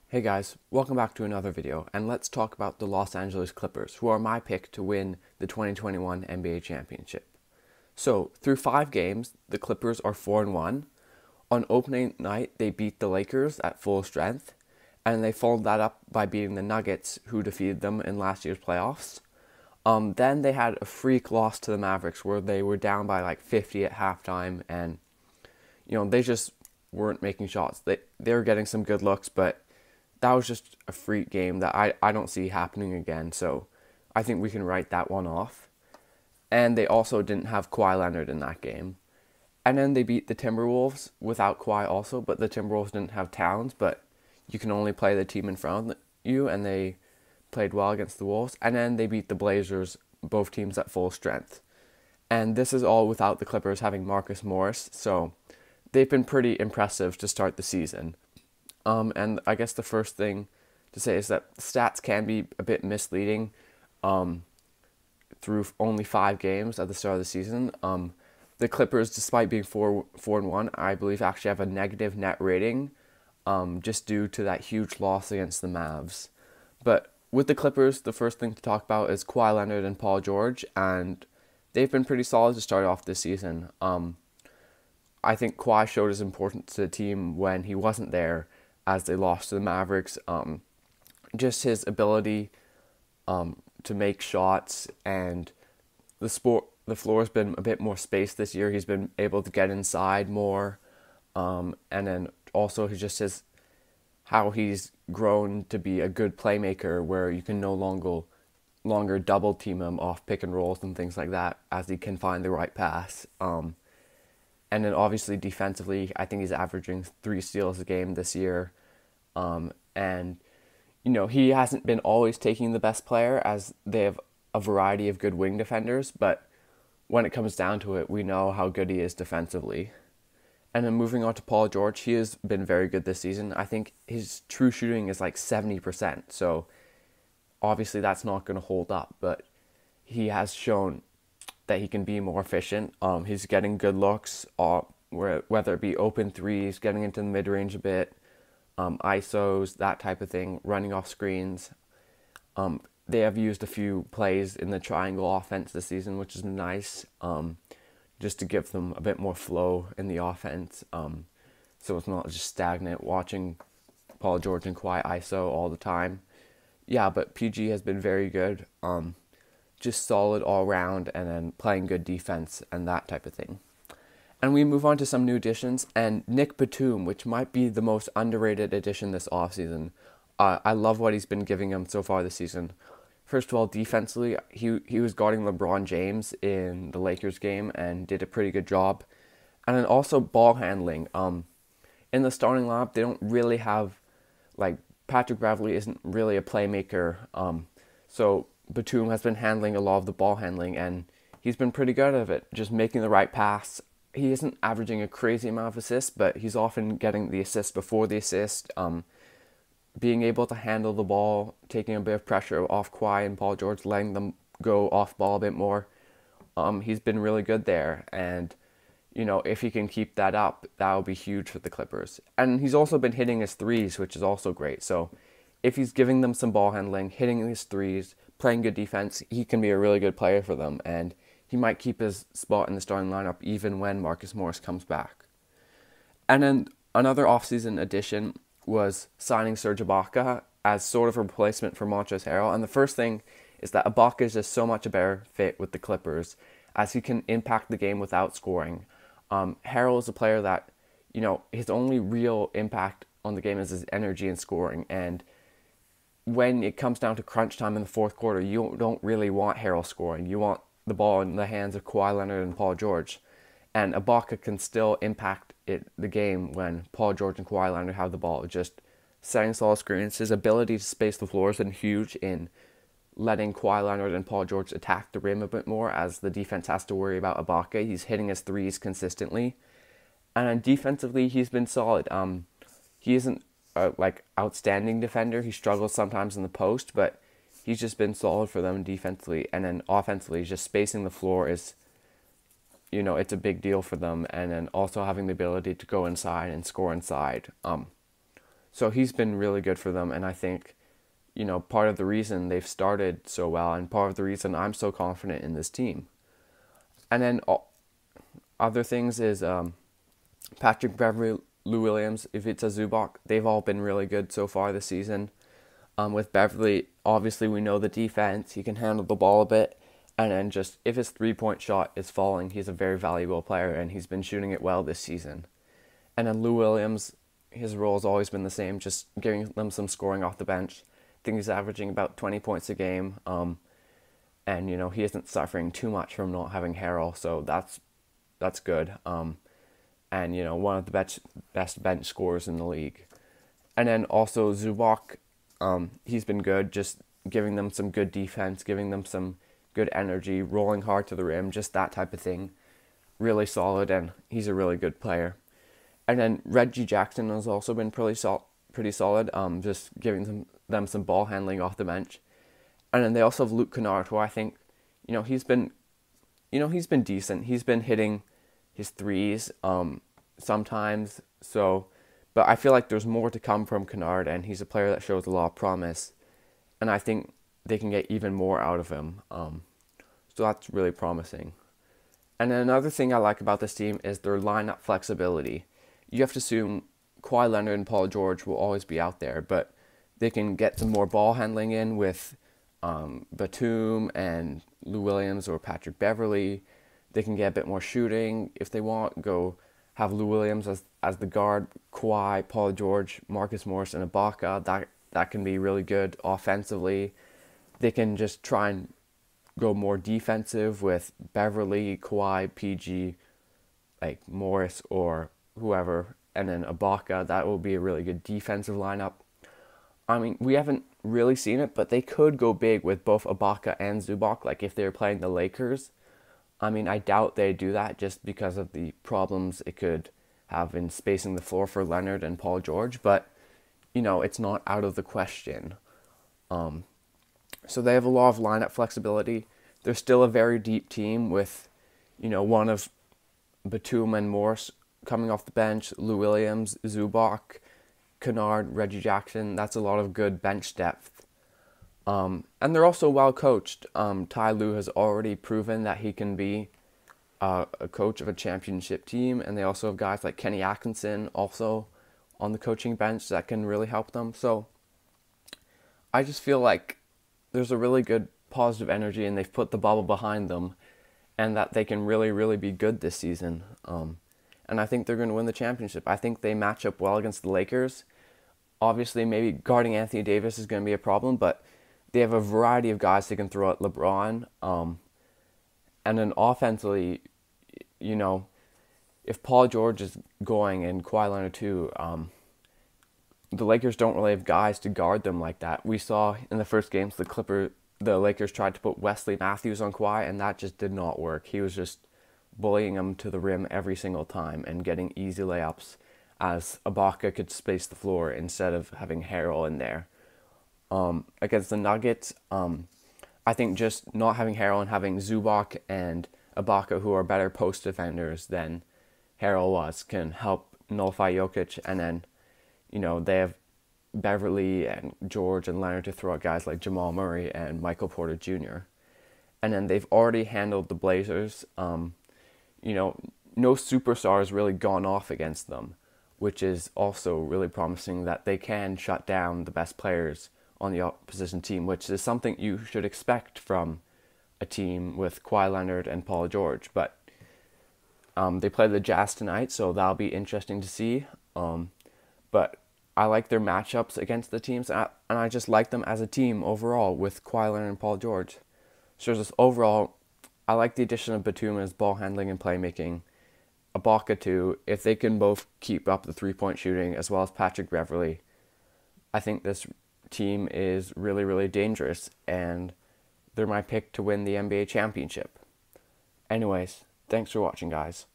Hey guys, welcome back to another video, and let's talk about the Los Angeles Clippers, who are my pick to win the 2021 NBA Championship. So, through 5 games, the Clippers are 4-1. On opening night, they beat the Lakers at full strength, and they followed that up by beating the Nuggets, who defeated them in last year's playoffs. Then they had a freak loss to the Mavericks, where they were down by like 50 at halftime, and they just weren't making shots. They were getting some good looks, but that was just a freak game that I don't see happening again. So I think we can write that one off. And they also didn't have Kawhi Leonard in that game. And then they beat the Timberwolves without Kawhi also, but the Timberwolves didn't have Towns, but you can only play the team in front of you, and they played well against the Wolves. And then they beat the Blazers, both teams at full strength. And this is all without the Clippers having Marcus Morris, so they've been pretty impressive to start the season. And I guess the first thing to say is that stats can be a bit misleading through only 5 games at the start of the season. The Clippers, despite being 4-1, I believe actually have a negative net rating just due to that huge loss against the Mavs. But with the Clippers, the first thing to talk about is Kawhi Leonard and Paul George, and they've been pretty solid to start off this season. I think Kawhi showed his importance to the team when he wasn't there, as they lost to the Mavericks. Just his ability to make shots, and the floor has been a bit more spaced this year. He's been able to get inside more, and then also how he's grown to be a good playmaker, where you can no longer double team him off pick and rolls and things like that, as he can find the right pass. And then obviously defensively, I think he's averaging 3 steals a game this year. And he hasn't been always taking the best player, as they have a variety of good wing defenders, but when it comes down to it, we know how good he is defensively. And then moving on to Paul George, he has been very good this season. I think his true shooting is like 70%, so obviously that's not going to hold up, but he has shown that he can be more efficient. He's getting good looks, whether it be open threes, getting into the mid-range a bit, ISOs, that type of thing, running off screens. They have used a few plays in the triangle offense this season, which is nice, just to give them a bit more flow in the offense, so it's not just stagnant watching Paul George and Kawhi ISO all the time. Yeah, but PG has been very good. Just solid all around, and then playing good defense and that type of thing. And we move on to some new additions, and Nick Batum, which might be the most underrated addition this offseason. I love what he's been giving him so far this season. First of all, defensively, he was guarding LeBron James in the Lakers game and did a pretty good job. And then also ball handling. In the starting lineup, they don't really have, Patrick Beverly isn't really a playmaker, so Batum has been handling a lot of the ball handling, and he's been pretty good at it, just making the right pass. He isn't averaging a crazy amount of assists, but he's often getting the assist before the assist, being able to handle the ball, taking a bit of pressure off Kawhi and Paul George, letting them go off ball a bit more. He's been really good there, and if he can keep that up, that'll be huge for the Clippers. And he's also been hitting his threes, which is also great. So if he's giving them some ball handling, hitting his threes, playing good defense, he can be a really good player for them, and he might keep his spot in the starting lineup even when Marcus Morris comes back. And then another offseason addition was signing Serge Ibaka as sort of a replacement for Montrezl Harrell. And the first thing is that Ibaka is just so much a better fit with the Clippers, as he can impact the game without scoring. Harrell is a player that, his only real impact on the game is his energy and scoring, and when it comes down to crunch time in the fourth quarter, you don't really want Harrell scoring. You want the ball in the hands of Kawhi Leonard and Paul George. And Ibaka can still impact the game when Paul George and Kawhi Leonard have the ball. Just setting solid screens. His ability to space the floor has been huge in letting Kawhi Leonard and Paul George attack the rim a bit more, as the defense has to worry about Ibaka. He's hitting his threes consistently. And then defensively, he's been solid. He isn't outstanding defender. He struggles sometimes in the post, but he's just been solid for them defensively. And then offensively, just spacing the floor is, it's a big deal for them. And then also having the ability to go inside and score inside. So he's been really good for them, and I think, part of the reason they've started so well and part of the reason I'm so confident in this team. And then other things is Patrick Beverly, Lou Williams, Ivica Zubac, they've all been really good so far this season. With Beverly, obviously we know the defense, he can handle the ball a bit, and then just if his 3-point shot is falling, he's a very valuable player, and he's been shooting it well this season. And then Lou Williams, his role has always been the same, just giving them some scoring off the bench. I think he's averaging about 20 points a game, and he isn't suffering too much from not having Harrell, so that's good. And one of the best bench scorers in the league. And then also Zubac, he's been good, just giving them some good defense, giving them some good energy, rolling hard to the rim, just that type of thing. Really solid, and he's a really good player. And then Reggie Jackson has also been pretty solid, just giving them some ball handling off the bench. And then they also have Luke Canard, who I think, he's been decent. He's been hitting his threes sometimes, but I feel like there's more to come from Canard, and he's a player that shows a lot of promise, and I think they can get even more out of him. So that's really promising. And then another thing I like about this team is their lineup flexibility. You have to assume Kawhi Leonard and Paul George will always be out there, but they can get some more ball handling in with Batum and Lou Williams or Patrick Beverly. They can get a bit more shooting if they want. Go have Lou Williams as the guard, Kawhi, Paul George, Marcus Morris, and Ibaka. That can be really good offensively. They can just try and go more defensive with Beverly, Kawhi, PG, like Morris or whoever, and then Ibaka. That will be a really good defensive lineup. I mean, we haven't really seen it, but they could go big with both Ibaka and Zubac, like if they're playing the Lakers. I mean, I doubt they do that just because of the problems it could have in spacing the floor for Leonard and Paul George, but, it's not out of the question. So they have a lot of lineup flexibility. They're still a very deep team with, one of Batum and Morris coming off the bench, Lou Williams, Zubac, Canard, Reggie Jackson. That's a lot of good bench depth. And they're also well coached. Ty Lue has already proven that he can be a coach of a championship team, and they also have guys like Kenny Atkinson also on the coaching bench that can really help them. So I just feel like there's a really good positive energy, and they've put the bubble behind them, and that they can really, really be good this season. And I think they're going to win the championship. I think they match up well against the Lakers. Obviously, maybe guarding Anthony Davis is going to be a problem, but they have a variety of guys they can throw at LeBron. And then offensively, if Paul George is going and Kawhi Leonard too, the Lakers don't really have guys to guard them like that. We saw in the first games the Lakers tried to put Wesley Matthews on Kawhi, and that just did not work. He was just bullying him to the rim every single time and getting easy layups as Ibaka could space the floor instead of having Harrell in there. Against the Nuggets, I think just not having Harrell and having Zubac and Ibaka, who are better post defenders than Harrell was, can help nullify Jokic. And then, they have Beverly and George and Leonard to throw at guys like Jamal Murray and Michael Porter Jr. And then they've already handled the Blazers. No superstars really gone off against them, which is also really promising that they can shut down the best players on the opposition team, which is something you should expect from a team with Kawhi Leonard and Paul George. But they play the Jazz tonight, so that'll be interesting to see. But I like their matchups against the teams, and I just like them as a team overall with Kawhi Leonard and Paul George. So just overall, I like the addition of Batum as ball handling and playmaking. Ibaka too, if they can both keep up the 3-point shooting as well as Patrick Beverly, I think this team is really, really dangerous, and they're my pick to win the NBA championship. Anyways, thanks for watching, guys.